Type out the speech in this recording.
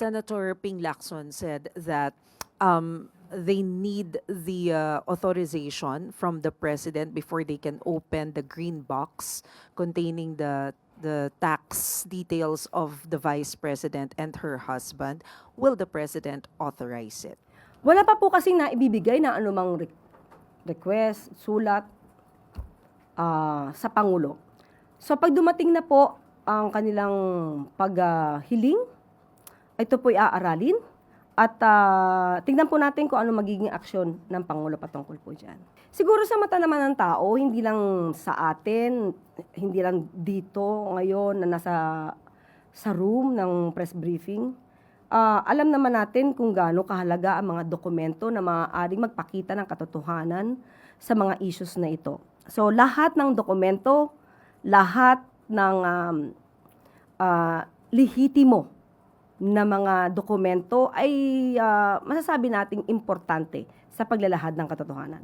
Senator Ping Lacson said that they need the authorization from the president before they can open the green box containing the tax details of the vice president and her husband. Will the president authorize it? Wala pa po kasing naibibigay na anumang request, sulat sa Pangulo. So pag dumating na po ang kanilang paghiling, ito po'y aaralin at tingnan po natin kung ano magiging aksyon ng Pangulo patungkol po dyan. Siguro sa mata naman ng tao, hindi lang sa atin, hindi lang dito ngayon na nasa room ng press briefing, alam naman natin kung gaano kahalaga ang mga dokumento na maaaring magpakita ng katotohanan sa mga issues na ito. So lahat ng dokumento, lahat ng lehitimo na mga dokumento ay masasabi nating importante sa paglalahad ng katotohanan.